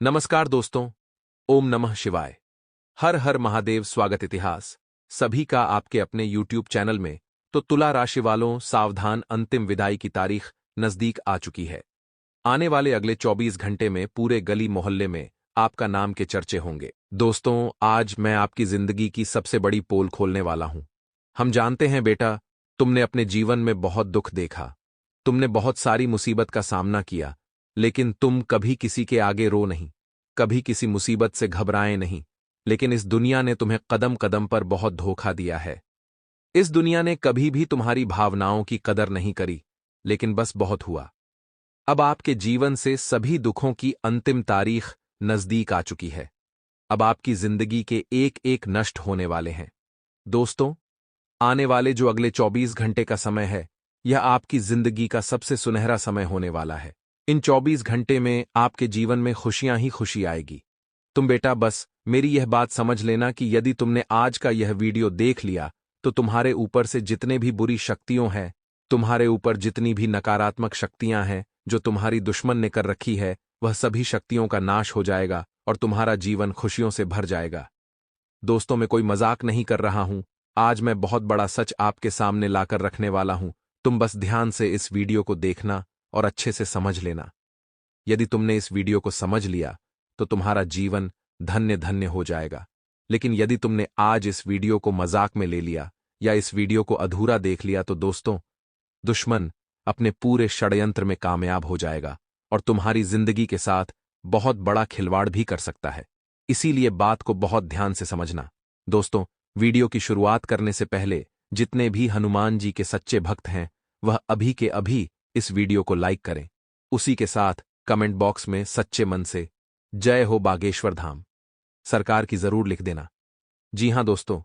नमस्कार दोस्तों। ओम नमः शिवाय। हर हर महादेव। स्वागत इतिहास सभी का आपके अपने यूट्यूब चैनल में। तो तुला राशि वालों, सावधान, अंतिम विदाई की तारीख नजदीक आ चुकी है। आने वाले अगले 24 घंटे में पूरे गली मोहल्ले में आपका नाम के चर्चे होंगे। दोस्तों, आज मैं आपकी जिंदगी की सबसे बड़ी पोल खोलने वाला हूं। हम जानते हैं बेटा, तुमने अपने जीवन में बहुत दुख देखा, तुमने बहुत सारी मुसीबत का सामना किया, लेकिन तुम कभी किसी के आगे रो नहीं, कभी किसी मुसीबत से घबराए नहीं। लेकिन इस दुनिया ने तुम्हें कदम कदम पर बहुत धोखा दिया है। इस दुनिया ने कभी भी तुम्हारी भावनाओं की कदर नहीं करी, लेकिन बस बहुत हुआ। अब आपके जीवन से सभी दुखों की अंतिम तारीख नजदीक आ चुकी है। अब आपकी जिंदगी के एक एक नष्ट होने वाले हैं। दोस्तों, आने वाले जो अगले 24 घंटे का समय है, यह आपकी जिंदगी का सबसे सुनहरा समय होने वाला है। इन 24 घंटे में आपके जीवन में खुशियां ही खुशी आएगी। तुम बेटा बस मेरी यह बात समझ लेना कि यदि तुमने आज का यह वीडियो देख लिया, तो तुम्हारे ऊपर से जितने भी बुरी शक्तियां हैं, तुम्हारे ऊपर जितनी भी नकारात्मक शक्तियां हैं जो तुम्हारी दुश्मन ने कर रखी है, वह सभी शक्तियों का नाश हो जाएगा और तुम्हारा जीवन खुशियों से भर जाएगा। दोस्तों, मैं कोई मजाक नहीं कर रहा हूं। आज मैं बहुत बड़ा सच आपके सामने लाकर रखने वाला हूं। तुम बस ध्यान से इस वीडियो को देखना और अच्छे से समझ लेना। यदि तुमने इस वीडियो को समझ लिया, तो तुम्हारा जीवन धन्य धन्य हो जाएगा। लेकिन यदि तुमने आज इस वीडियो को मजाक में ले लिया या इस वीडियो को अधूरा देख लिया, तो दोस्तों, दुश्मन अपने पूरे षड्यंत्र में कामयाब हो जाएगा और तुम्हारी जिंदगी के साथ बहुत बड़ा खिलवाड़ भी कर सकता है। इसीलिए बात को बहुत ध्यान से समझना। दोस्तों, वीडियो की शुरुआत करने से पहले जितने भी हनुमान जी के सच्चे भक्त हैं, वह अभी के अभी इस वीडियो को लाइक करें। उसी के साथ कमेंट बॉक्स में सच्चे मन से जय हो बागेश्वर धाम सरकार की जरूर लिख देना। जी हां दोस्तों,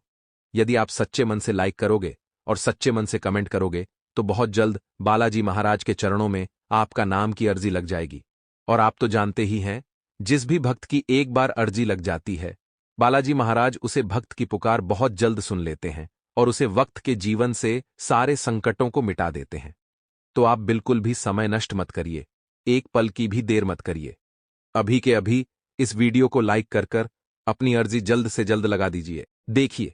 यदि आप सच्चे मन से लाइक करोगे और सच्चे मन से कमेंट करोगे, तो बहुत जल्द बालाजी महाराज के चरणों में आपका नाम की अर्जी लग जाएगी। और आप तो जानते ही हैं, जिस भी भक्त की एक बार अर्जी लग जाती है, बालाजी महाराज उसे भक्त की पुकार बहुत जल्द सुन लेते हैं और उसे वक्त के जीवन से सारे संकटों को मिटा देते हैं। तो आप बिल्कुल भी समय नष्ट मत करिए, एक पल की भी देर मत करिए। अभी के अभी इस वीडियो को लाइक कर अपनी अर्जी जल्द से जल्द लगा दीजिए। देखिए,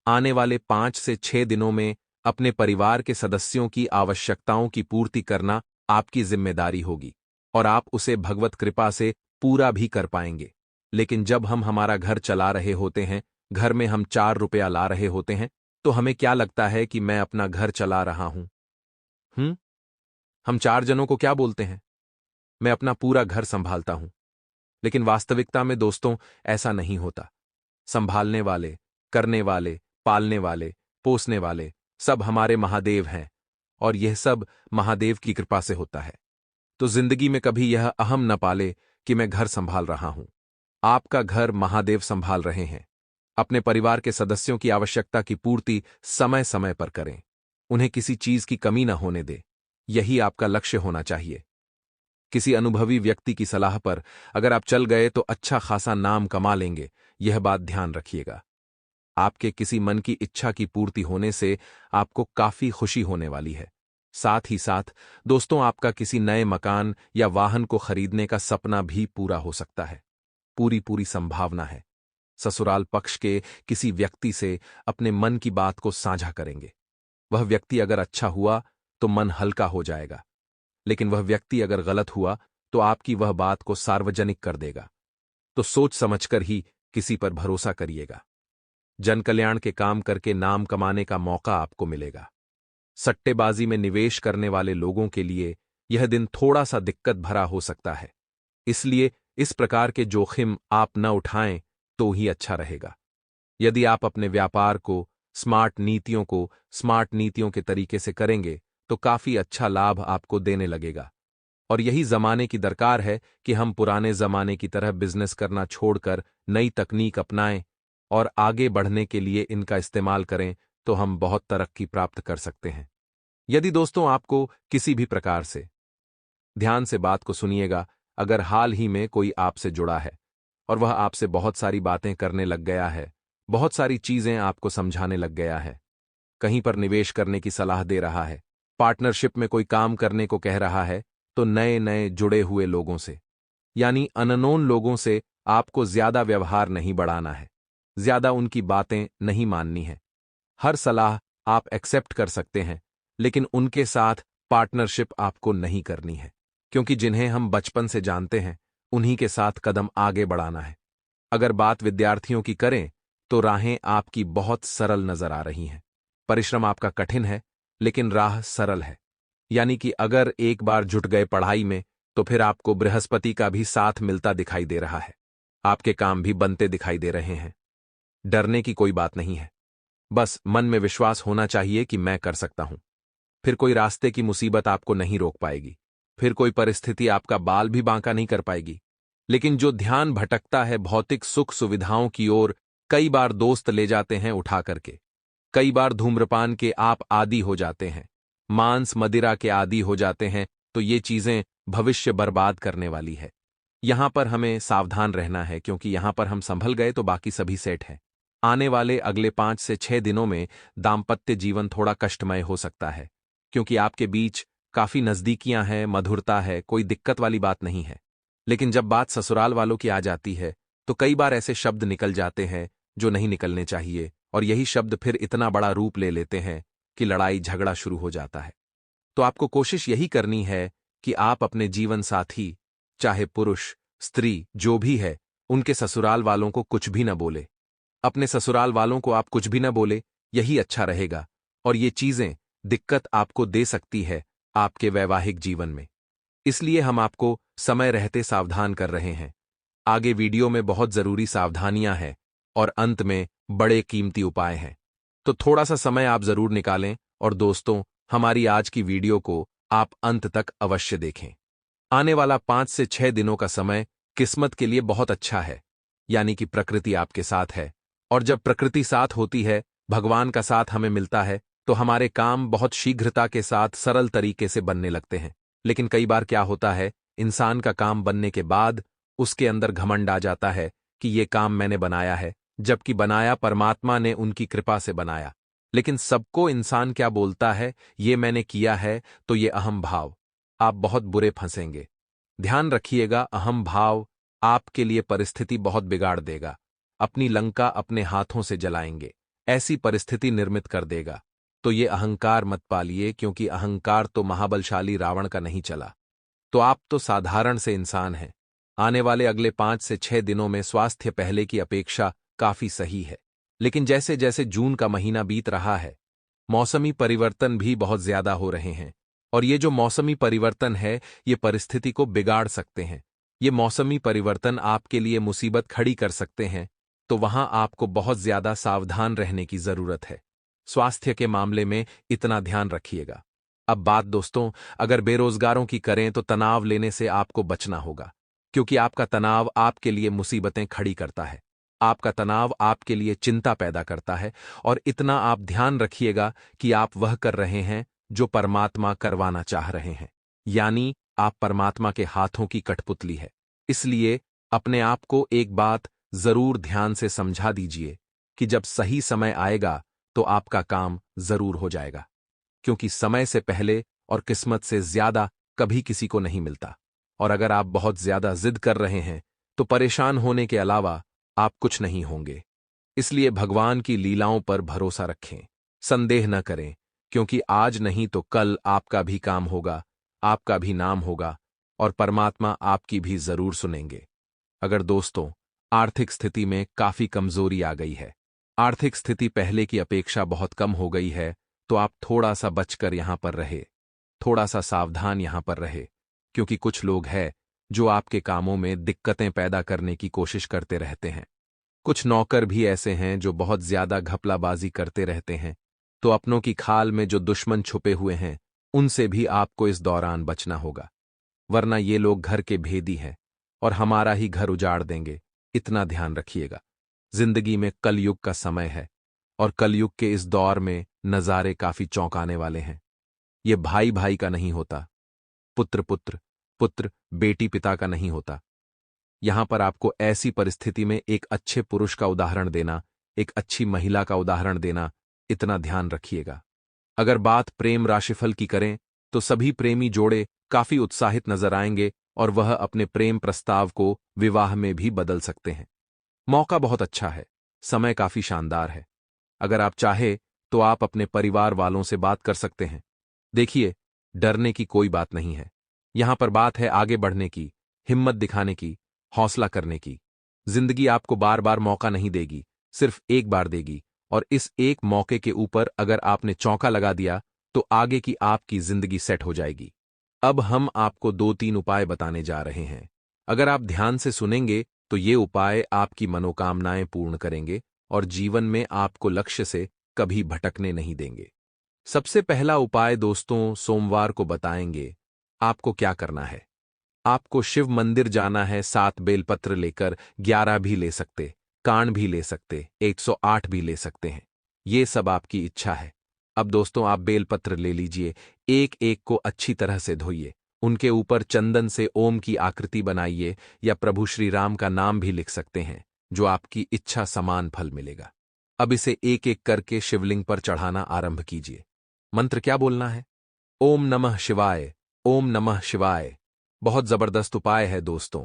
आने वाले 5 से 6 दिनों में अपने परिवार के सदस्यों की आवश्यकताओं की पूर्ति करना आपकी जिम्मेदारी होगी और आप उसे भगवत कृपा से पूरा भी कर पाएंगे। लेकिन जब हम हमारा घर चला रहे होते हैं, घर में हम 4 रुपया ला रहे होते हैं, तो हमें क्या लगता है कि मैं अपना घर चला रहा हूं। हम 4 जनों को क्या बोलते हैं, मैं अपना पूरा घर संभालता हूं। लेकिन वास्तविकता में दोस्तों, ऐसा नहीं होता। संभालने वाले, करने वाले, पालने वाले, पोसने वाले सब हमारे महादेव हैं और यह सब महादेव की कृपा से होता है। तो जिंदगी में कभी यह अहम न पाले कि मैं घर संभाल रहा हूं। आपका घर महादेव संभाल रहे हैं। अपने परिवार के सदस्यों की आवश्यकता की पूर्ति समय समय पर करें। उन्हें किसी चीज की कमी न होने दे। यही आपका लक्ष्य होना चाहिए। किसी अनुभवी व्यक्ति की सलाह पर अगर आप चल गए तो अच्छा खासा नाम कमा लेंगे, यह बात ध्यान रखिएगा। आपके किसी मन की इच्छा की पूर्ति होने से आपको काफी खुशी होने वाली है। साथ ही साथ दोस्तों, आपका किसी नए मकान या वाहन को खरीदने का सपना भी पूरा हो सकता है। पूरी पूरी संभावना है। ससुराल पक्ष के किसी व्यक्ति से अपने मन की बात को साझा करेंगे। वह व्यक्ति अगर अच्छा हुआ तो मन हल्का हो जाएगा, लेकिन वह व्यक्ति अगर गलत हुआ तो आपकी वह बात को सार्वजनिक कर देगा। तो सोच समझकर ही किसी पर भरोसा करिएगा। जनकल्याण के काम करके नाम कमाने का मौका आपको मिलेगा। सट्टेबाजी में निवेश करने वाले लोगों के लिए यह दिन थोड़ा सा दिक्कत भरा हो सकता है। इसलिए इस प्रकार के जोखिम आप न उठाएं तो ही अच्छा रहेगा। यदि आप अपने व्यापार को स्मार्ट नीतियों के तरीके से करेंगे तो काफी अच्छा लाभ आपको देने लगेगा। और यही जमाने की दरकार है कि हम पुराने जमाने की तरह बिजनेस करना छोड़कर नई तकनीक अपनाएं और आगे बढ़ने के लिए इनका इस्तेमाल करें, तो हम बहुत तरक्की प्राप्त कर सकते हैं। यदि दोस्तों आपको किसी भी प्रकार से, ध्यान से बात को सुनिएगा, अगर हाल ही में कोई आपसे जुड़ा है और वह आपसे बहुत सारी बातें करने लग गया है, बहुत सारी चीजें आपको समझाने लग गया है, कहीं पर निवेश करने की सलाह दे रहा है, पार्टनरशिप में कोई काम करने को कह रहा है, तो नए नए जुड़े हुए लोगों से यानी अननोन लोगों से आपको ज्यादा व्यवहार नहीं बढ़ाना है, ज्यादा उनकी बातें नहीं माननी है। हर सलाह आप एक्सेप्ट कर सकते हैं, लेकिन उनके साथ पार्टनरशिप आपको नहीं करनी है, क्योंकि जिन्हें हम बचपन से जानते हैं उन्हीं के साथ कदम आगे बढ़ाना है। अगर बात विद्यार्थियों की करें तो राहें आपकी बहुत सरल नजर आ रही हैं। परिश्रम आपका कठिन है, लेकिन राह सरल है। यानी कि अगर एक बार जुट गए पढ़ाई में तो फिर आपको बृहस्पति का भी साथ मिलता दिखाई दे रहा है। आपके काम भी बनते दिखाई दे रहे हैं। डरने की कोई बात नहीं है। बस मन में विश्वास होना चाहिए कि मैं कर सकता हूं। फिर कोई रास्ते की मुसीबत आपको नहीं रोक पाएगी। फिर कोई परिस्थिति आपका बाल भी बांका नहीं कर पाएगी। लेकिन जो ध्यान भटकता है भौतिक सुख सुविधाओं की ओर, कई बार दोस्त ले जाते हैं उठा करके। कई बार धूम्रपान के आप आदी हो जाते हैं, मांस मदिरा के आदी हो जाते हैं, तो ये चीजें भविष्य बर्बाद करने वाली है। यहां पर हमें सावधान रहना है, क्योंकि यहां पर हम संभल गए तो बाकी सभी सेट हैं। आने वाले अगले 5 से 6 दिनों में दाम्पत्य जीवन थोड़ा कष्टमय हो सकता है, क्योंकि आपके बीच काफी नजदीकियां हैं, मधुरता है, कोई दिक्कत वाली बात नहीं है। लेकिन जब बात ससुराल वालों की आ जाती है तो कई बार ऐसे शब्द निकल जाते हैं जो नहीं निकलने चाहिए, और यही शब्द फिर इतना बड़ा रूप ले लेते हैं कि लड़ाई झगड़ा शुरू हो जाता है। तो आपको कोशिश यही करनी है कि आप अपने जीवन साथी, चाहे पुरुष स्त्री जो भी है, उनके ससुराल वालों को कुछ भी न बोले। अपने ससुराल वालों को आप कुछ भी न बोले, यही अच्छा रहेगा। और ये चीजें दिक्कत आपको दे सकती है आपके वैवाहिक जीवन में। इसलिए हम आपको समय रहते सावधान कर रहे हैं। आगे वीडियो में बहुत जरूरी सावधानियां हैं और अंत में बड़े कीमती उपाय हैं। तो थोड़ा सा समय आप जरूर निकालें और दोस्तों, हमारी आज की वीडियो को आप अंत तक अवश्य देखें। आने वाला 5 से 6 दिनों का समय किस्मत के लिए बहुत अच्छा है, यानी कि प्रकृति आपके साथ है। और जब प्रकृति साथ होती है, भगवान का साथ हमें मिलता है, तो हमारे काम बहुत शीघ्रता के साथ सरल तरीके से बनने लगते हैं। लेकिन कई बार क्या होता है, इंसान का काम बनने के बाद उसके अंदर घमंड आ जाता है कि ये काम मैंने बनाया है, जबकि बनाया परमात्मा ने उनकी कृपा से बनाया। लेकिन सबको इंसान क्या बोलता है, ये मैंने किया है, तो ये अहम भाव। आप बहुत बुरे फंसेंगे। ध्यान रखिएगा, अहम भाव आपके लिए परिस्थिति बहुत बिगाड़ देगा। अपनी लंका अपने हाथों से जलाएंगे, ऐसी परिस्थिति निर्मित कर देगा। तो ये अहंकार मत पालिए, क्योंकि अहंकार तो महाबलशाली रावण का नहीं चला। तो आप तो साधारण से इंसान हैं। आने वाले अगले 5 से 6 दिनों में स्वास्थ्य पहले की अपेक्षा काफी सही है। लेकिन जैसे जैसे जून का महीना बीत रहा है, मौसमी परिवर्तन भी बहुत ज्यादा हो रहे हैं। और ये जो मौसमी परिवर्तन है, ये परिस्थिति को बिगाड़ सकते हैं। ये मौसमी परिवर्तन आपके लिए मुसीबत खड़ी कर सकते हैं, तो वहां आपको बहुत ज्यादा सावधान रहने की जरूरत है। स्वास्थ्य के मामले में इतना ध्यान रखिएगा। अब बात दोस्तों, अगर बेरोजगारों की करें तो तनाव लेने से आपको बचना होगा, क्योंकि आपका तनाव आपके लिए मुसीबतें खड़ी करता है। आपका तनाव आपके लिए चिंता पैदा करता है, और इतना आप ध्यान रखिएगा कि आप वह कर रहे हैं जो परमात्मा करवाना चाह रहे हैं, यानी आप परमात्मा के हाथों की कठपुतली है। इसलिए अपने आप को एक बात जरूर ध्यान से समझा दीजिए कि जब सही समय आएगा तो आपका काम जरूर हो जाएगा, क्योंकि समय से पहले और किस्मत से ज्यादा कभी किसी को नहीं मिलता। और अगर आप बहुत ज्यादा जिद कर रहे हैं तो परेशान होने के अलावा आप कुछ नहीं होंगे। इसलिए भगवान की लीलाओं पर भरोसा रखें, संदेह न करें, क्योंकि आज नहीं तो कल आपका भी काम होगा, आपका भी नाम होगा, और परमात्मा आपकी भी जरूर सुनेंगे। अगर दोस्तों आर्थिक स्थिति में काफी कमजोरी आ गई है, आर्थिक स्थिति पहले की अपेक्षा बहुत कम हो गई है, तो आप थोड़ा सा बचकर यहां पर रहे, थोड़ा सा सावधान यहां पर रहे, क्योंकि कुछ लोग हैं जो आपके कामों में दिक्कतें पैदा करने की कोशिश करते रहते हैं। कुछ नौकर भी ऐसे हैं जो बहुत ज्यादा घपलाबाजी करते रहते हैं। तो अपनों की खाल में जो दुश्मन छुपे हुए हैं, उनसे भी आपको इस दौरान बचना होगा, वरना ये लोग घर के भेदी हैं और हमारा ही घर उजाड़ देंगे। इतना ध्यान रखिएगा। जिंदगी में कलयुग का समय है, और कलयुग के इस दौर में नज़ारे काफी चौंकाने वाले हैं। ये भाई भाई का नहीं होता, पुत्र पुत्र, पुत्र बेटी पिता का नहीं होता। यहां पर आपको ऐसी परिस्थिति में एक अच्छे पुरुष का उदाहरण देना, एक अच्छी महिला का उदाहरण देना, इतना ध्यान रखिएगा। अगर बात प्रेम राशिफल की करें तो सभी प्रेमी जोड़े काफी उत्साहित नजर आएंगे और वह अपने प्रेम प्रस्ताव को विवाह में भी बदल सकते हैं। मौका बहुत अच्छा है, समय काफी शानदार है। अगर आप चाहे तो आप अपने परिवार वालों से बात कर सकते हैं। देखिए, डरने की कोई बात नहीं है। यहां पर बात है आगे बढ़ने की, हिम्मत दिखाने की, हौसला करने की। जिंदगी आपको बार बार मौका नहीं देगी, सिर्फ एक बार देगी, और इस एक मौके के ऊपर अगर आपने चौका लगा दिया तो आगे की आपकी जिंदगी सेट हो जाएगी। अब हम आपको 2-3 उपाय बताने जा रहे हैं। अगर आप ध्यान से सुनेंगे तो ये उपाय आपकी मनोकामनाएं पूर्ण करेंगे और जीवन में आपको लक्ष्य से कभी भटकने नहीं देंगे। सबसे पहला उपाय दोस्तों, सोमवार को बताएंगे आपको क्या करना है। आपको शिव मंदिर जाना है, 7 बेलपत्र लेकर, 11 भी ले सकते, कांड भी ले सकते, 108 भी ले सकते हैं। ये सब आपकी इच्छा है। अब दोस्तों, आप बेलपत्र ले लीजिए, एक एक को अच्छी तरह से धोइए, उनके ऊपर चंदन से ओम की आकृति बनाइए या प्रभु श्री राम का नाम भी लिख सकते हैं, जो आपकी इच्छा समान फल मिलेगा। अब इसे एक एक करके शिवलिंग पर चढ़ाना आरंभ कीजिए। मंत्र क्या बोलना है? ओम नमः शिवाय, ओम नमः शिवाय। बहुत जबरदस्त उपाय है दोस्तों।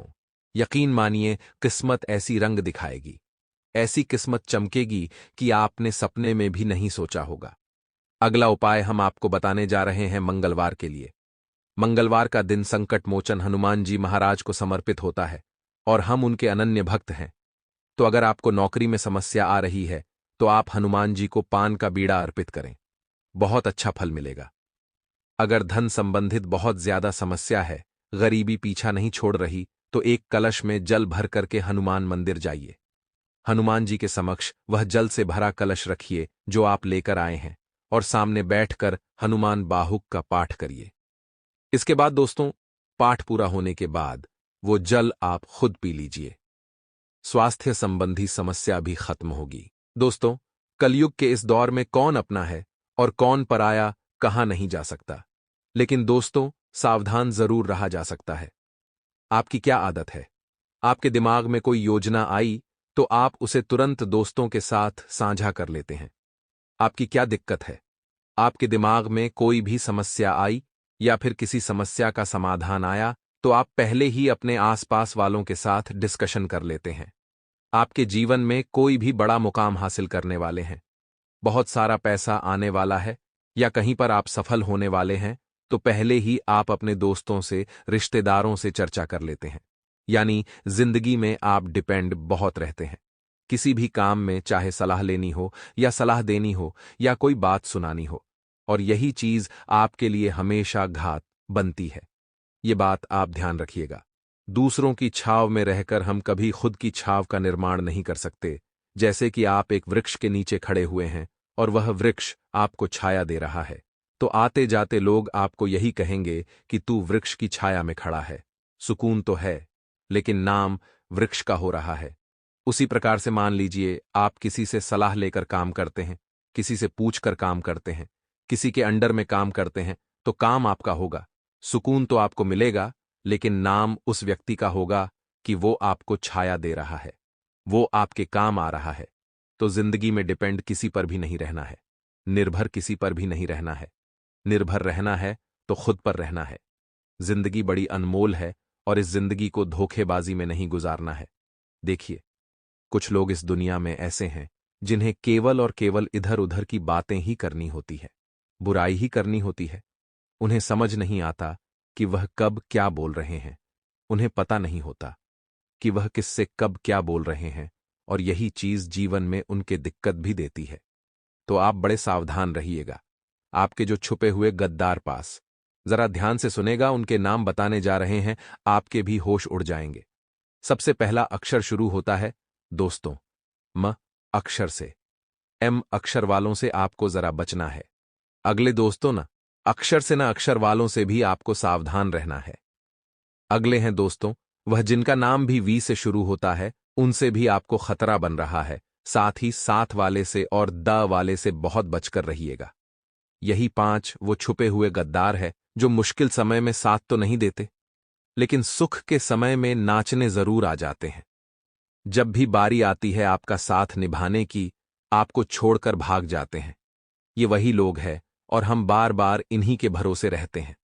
यकीन मानिए, किस्मत ऐसी रंग दिखाएगी, ऐसी किस्मत चमकेगी कि आपने सपने में भी नहीं सोचा होगा। अगला उपाय हम आपको बताने जा रहे हैं मंगलवार के लिए। मंगलवार का दिन संकट मोचन हनुमान जी महाराज को समर्पित होता है और हम उनके अनन्य भक्त हैं। तो अगर आपको नौकरी में समस्या आ रही है तो आप हनुमान जी को पान का बीड़ा अर्पित करें, बहुत अच्छा फल मिलेगा। अगर धन संबंधित बहुत ज्यादा समस्या है, गरीबी पीछा नहीं छोड़ रही, तो एक कलश में जल भर करके हनुमान मंदिर जाइए। हनुमान जी के समक्ष वह जल से भरा कलश रखिए जो आप लेकर आए हैं और सामने बैठकर हनुमान बाहुक का पाठ करिए। इसके बाद दोस्तों, पाठ पूरा होने के बाद वो जल आप खुद पी लीजिए। स्वास्थ्य संबंधी समस्या भी खत्म होगी। दोस्तों, कलयुग के इस दौर में कौन अपना है और कौन पराया कहाँ नहीं जा सकता, लेकिन दोस्तों, सावधान जरूर रहा जा सकता है। आपकी क्या आदत है? आपके दिमाग में कोई योजना आई तो आप उसे तुरंत दोस्तों के साथ साझा कर लेते हैं। आपकी क्या दिक्कत है? आपके दिमाग में कोई भी समस्या आई या फिर किसी समस्या का समाधान आया तो आप पहले ही अपने आसपास वालों के साथ डिस्कशन कर लेते हैं। आपके जीवन में कोई भी बड़ा मुकाम हासिल करने वाले हैं, बहुत सारा पैसा आने वाला है या कहीं पर आप सफल होने वाले हैं, तो पहले ही आप अपने दोस्तों से, रिश्तेदारों से चर्चा कर लेते हैं। यानी जिंदगी में आप डिपेंड बहुत रहते हैं। किसी भी काम में, चाहे सलाह लेनी हो या सलाह देनी हो या कोई बात सुनानी हो, और यही चीज आपके लिए हमेशा घात बनती है। ये बात आप ध्यान रखिएगा। दूसरों की छाव में रहकर हम कभी खुद की छाव का निर्माण नहीं कर सकते। जैसे कि आप एक वृक्ष के नीचे खड़े हुए हैं और वह वृक्ष आपको छाया दे रहा है, तो आते जाते लोग आपको यही कहेंगे कि तू वृक्ष की छाया में खड़ा है। सुकून तो है, लेकिन नाम वृक्ष का हो रहा है। उसी प्रकार से मान लीजिए, आप किसी से सलाह लेकर काम करते हैं, किसी से पूछकर काम करते हैं, किसी के अंडर में काम करते हैं, तो काम आपका होगा, सुकून तो आपको मिलेगा, लेकिन नाम उस व्यक्ति का होगा कि वो आपको छाया दे रहा है, वो आपके काम आ रहा है। तो जिंदगी में डिपेंड किसी पर भी नहीं रहना है, निर्भर किसी पर भी नहीं रहना है। निर्भर रहना है तो खुद पर रहना है। जिंदगी बड़ी अनमोल है और इस जिंदगी को धोखेबाजी में नहीं गुजारना है। देखिए, कुछ लोग इस दुनिया में ऐसे हैं जिन्हें केवल और केवल इधर उधर की बातें ही करनी होती है, बुराई ही करनी होती है। उन्हें समझ नहीं आता कि वह कब क्या बोल रहे हैं। उन्हें पता नहीं होता कि वह किससे कब क्या बोल रहे हैं, और यही चीज जीवन में उनके दिक्कत भी देती है। तो आप बड़े सावधान रहिएगा। आपके जो छुपे हुए गद्दार पास, जरा ध्यान से सुनेगा, उनके नाम बताने जा रहे हैं, आपके भी होश उड़ जाएंगे। सबसे पहला अक्षर शुरू होता है दोस्तों म अक्षर से। एम अक्षर वालों से आपको जरा बचना है। अगले दोस्तों अक्षर से अक्षर वालों से भी आपको सावधान रहना है। अगले हैं दोस्तों वह जिनका नाम भी वी से शुरू होता है, उनसे भी आपको खतरा बन रहा है। साथ ही साथ वाले से और द वाले से बहुत बचकर रहिएगा। यही 5 वो छुपे हुए गद्दार है जो मुश्किल समय में साथ तो नहीं देते, लेकिन सुख के समय में नाचने जरूर आ जाते हैं। जब भी बारी आती है आपका साथ निभाने की, आपको छोड़कर भाग जाते हैं। ये वही लोग हैं और हम बार बार इन्हीं के भरोसे रहते हैं।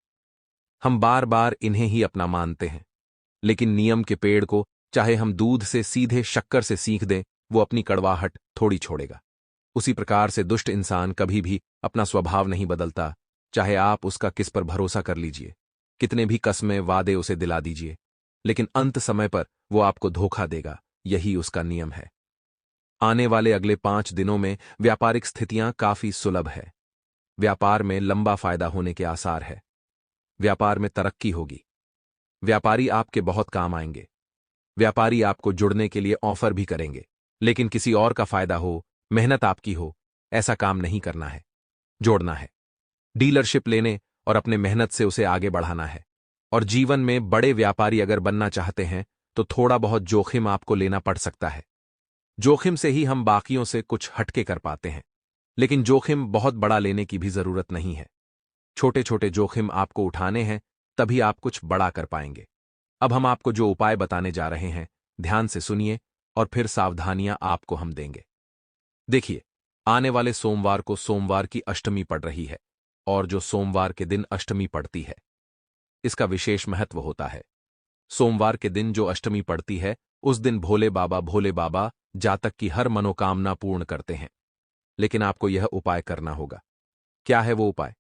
हम बार बार इन्हें ही अपना मानते हैं। लेकिन नियम के पेड़ को चाहे हम दूध से सीधे शक्कर से सींख दें, वो अपनी कड़वाहट थोड़ी छोड़ेगा। उसी प्रकार से दुष्ट इंसान कभी भी अपना स्वभाव नहीं बदलता, चाहे आप उसका किस पर भरोसा कर लीजिए, कितने भी कस्में वादे उसे दिला दीजिए, लेकिन अंत समय पर वो आपको धोखा देगा। यही उसका नियम है। आने वाले अगले 5 दिनों में व्यापारिक स्थितियां काफी सुलभ है। व्यापार में लंबा फायदा होने के आसार है। व्यापार में तरक्की होगी। व्यापारी आपके बहुत काम आएंगे। व्यापारी आपको जुड़ने के लिए ऑफर भी करेंगे, लेकिन किसी और का फायदा हो, मेहनत आपकी हो, ऐसा काम नहीं करना है, जोड़ना है। डीलरशिप लेने और अपने मेहनत से उसे आगे बढ़ाना है। और जीवन में बड़े व्यापारी अगर बनना चाहते हैं तो थोड़ा बहुत जोखिम आपको लेना पड़ सकता है। जोखिम से ही हम बाकियों से कुछ हटके कर पाते हैं, लेकिन जोखिम बहुत बड़ा लेने की भी जरूरत नहीं है। छोटे छोटे जोखिम आपको उठाने हैं, तभी आप कुछ बड़ा कर पाएंगे। अब हम आपको जो उपाय बताने जा रहे हैं, ध्यान से सुनिए और फिर सावधानियां आपको हम देंगे। देखिए, आने वाले सोमवार को सोमवार की अष्टमी पड़ रही है, और जो सोमवार के दिन अष्टमी पड़ती है, इसका विशेष महत्व होता है। सोमवार के दिन जो अष्टमी पड़ती है, उस दिन भोले बाबा जातक की हर मनोकामना पूर्ण करते हैं। लेकिन आपको यह उपाय करना होगा। क्या है वो उपाय?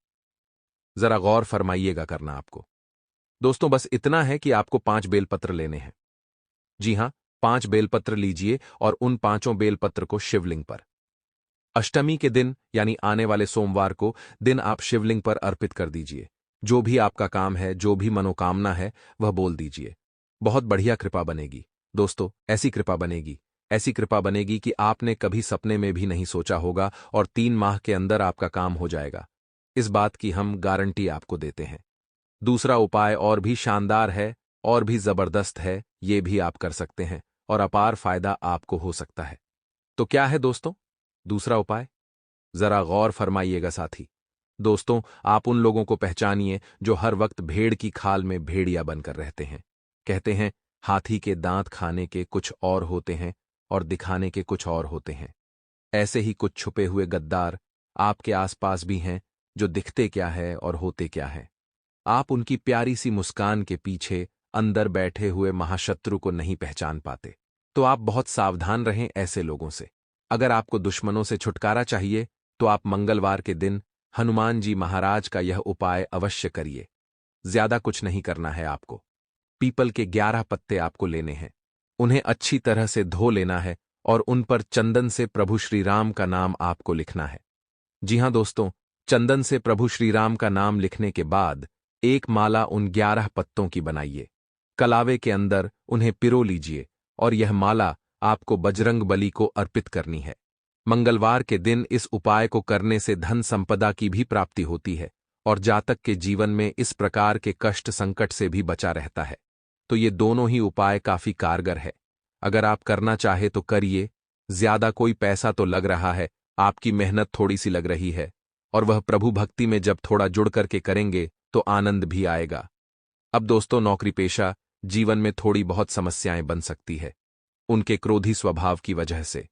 जरा गौर फरमाइएगा करना आपको। दोस्तों, बस इतना है कि आपको 5 बेलपत्र लेने हैं। जी हां, 5 बेलपत्र लीजिए और उन 5 बेलपत्र को शिवलिंग पर अष्टमी के दिन यानी आने वाले सोमवार को दिन आप शिवलिंग पर अर्पित कर दीजिए। जो भी आपका काम है, जो भी मनोकामना है, वह बोल दीजिए। बहुत बढ़िया कृपा बनेगी। दोस्तों, ऐसी कृपा बनेगी कि आपने कभी सपने में भी नहीं सोचा होगा, और 3 माह के अंदर आपका काम हो जाएगा। इस बात की हम गारंटी आपको देते हैं। दूसरा उपाय और भी शानदार है, और भी जबरदस्त है। ये भी आप कर सकते हैं और अपार फायदा आपको हो सकता है। तो क्या है दोस्तों दूसरा उपाय? जरा गौर फरमाइएगा साथी। दोस्तों, आप उन लोगों को पहचानिए जो हर वक्त भेड़ की खाल में भेड़िया बनकर रहते हैं। कहते हैं, हाथी के दांत खाने के कुछ और होते हैं और दिखाने के कुछ और होते हैं। ऐसे ही कुछ छुपे हुए गद्दार आपके आसपास भी हैं, जो दिखते क्या है और होते क्या है। आप उनकी प्यारी सी मुस्कान के पीछे अंदर बैठे हुए महाशत्रु को नहीं पहचान पाते। तो आप बहुत सावधान रहें ऐसे लोगों से। अगर आपको दुश्मनों से छुटकारा चाहिए, तो आप मंगलवार के दिन हनुमान जी महाराज का यह उपाय अवश्य करिए। ज्यादा कुछ नहीं करना है आपको। पीपल के 11 पत्ते आपको लेने हैं। उन्हें अच्छी तरह से धो लेना है और उन पर चंदन से प्रभु श्री राम का नाम आपको लिखना है। जी हां दोस्तों, चंदन से प्रभु श्री राम का नाम लिखने के बाद एक माला उन 11 पत्तों की बनाइए। कलावे के अंदर उन्हें पिरो लीजिए और यह माला आपको बजरंग बली को अर्पित करनी है। मंगलवार के दिन इस उपाय को करने से धन संपदा की भी प्राप्ति होती है और जातक के जीवन में इस प्रकार के कष्ट संकट से भी बचा रहता है। तो ये दोनों ही उपाय काफी कारगर है। अगर आप करना चाहे तो करिए। ज्यादा कोई पैसा तो लग रहा है, आपकी मेहनत थोड़ी सी लग रही है, और वह प्रभु भक्ति में जब थोड़ा जुड़ करके करेंगे तो आनंद भी आएगा। अब दोस्तों, नौकरी पेशा जीवन में थोड़ी बहुत समस्याएं बन सकती है, उनके क्रोधी स्वभाव की वजह से।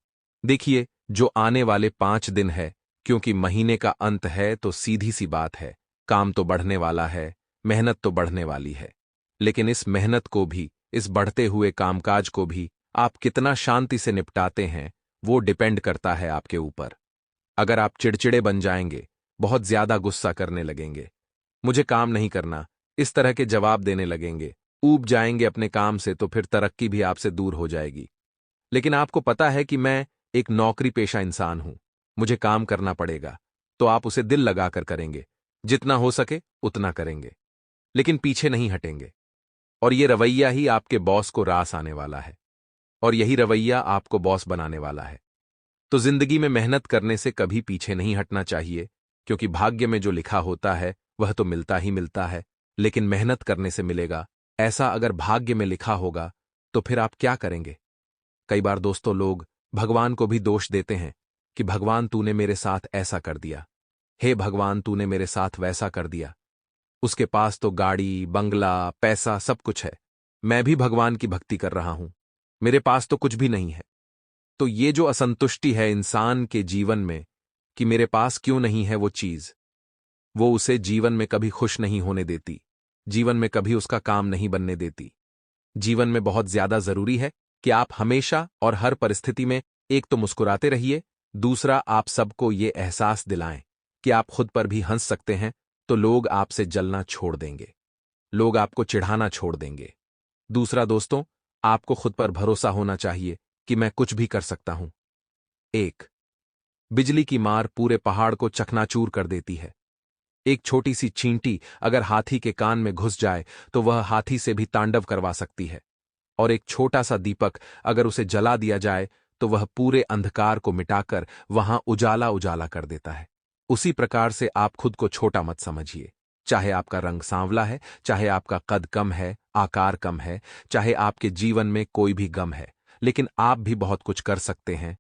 देखिए, जो आने वाले 5 दिन है, क्योंकि महीने का अंत है, तो सीधी सी बात है, काम तो बढ़ने वाला है, मेहनत तो बढ़ने वाली है। लेकिन इस मेहनत को भी, इस बढ़ते हुए कामकाज को भी आप कितना शांति से निपटाते हैं, वो डिपेंड करता है आपके ऊपर। अगर आप चिड़चिड़े बन जाएंगे, बहुत ज्यादा गुस्सा करने लगेंगे, मुझे काम नहीं करना, इस तरह के जवाब देने लगेंगे, ऊब जाएंगे अपने काम से, तो फिर तरक्की भी आपसे दूर हो जाएगी। लेकिन आपको पता है कि मैं एक नौकरी पेशा इंसान हूं, मुझे काम करना पड़ेगा, तो आप उसे दिल लगाकर करेंगे, जितना हो सके उतना करेंगे, लेकिन पीछे नहीं हटेंगे। और ये रवैया ही आपके बॉस को रास आने वाला है, और यही रवैया आपको बॉस बनाने वाला है। तो जिंदगी में मेहनत करने से कभी पीछे नहीं हटना चाहिए, क्योंकि भाग्य में जो लिखा होता है वह तो मिलता ही मिलता है, लेकिन मेहनत करने से मिलेगा। ऐसा अगर भाग्य में लिखा होगा तो फिर आप क्या करेंगे? कई बार दोस्तों, लोग भगवान को भी दोष देते हैं कि भगवान तूने मेरे साथ ऐसा कर दिया, हे भगवान तूने मेरे साथ वैसा कर दिया। उसके पास तो गाड़ी, बंगला, पैसा सब कुछ है, मैं भी भगवान की भक्ति कर रहा हूं, मेरे पास तो कुछ भी नहीं है। तो ये जो असंतुष्टि है इंसान के जीवन में कि मेरे पास क्यों नहीं है वो चीज, वो उसे जीवन में कभी खुश नहीं होने देती, जीवन में कभी उसका काम नहीं बनने देती। जीवन में बहुत ज्यादा जरूरी है कि आप हमेशा और हर परिस्थिति में एक तो मुस्कुराते रहिए, दूसरा आप सबको ये एहसास दिलाएं कि आप खुद पर भी हंस सकते हैं, तो लोग आपसे जलना छोड़ देंगे, लोग आपको चिढ़ाना छोड़ देंगे। दूसरा दोस्तों, आपको खुद पर भरोसा होना चाहिए कि मैं कुछ भी कर सकता हूं। एक बिजली की मार पूरे पहाड़ को चकनाचूर कर देती है। एक छोटी सी चींटी अगर हाथी के कान में घुस जाए तो वह हाथी से भी तांडव करवा सकती है, और एक छोटा सा दीपक अगर उसे जला दिया जाए तो वह पूरे अंधकार को मिटाकर वहां उजाला उजाला कर देता है। उसी प्रकार से आप खुद को छोटा मत समझिए, चाहे आपका रंग सांवला है, चाहे आपका कद कम है, आकार कम है, चाहे आपके जीवन में कोई भी गम है, लेकिन आप भी बहुत कुछ कर सकते हैं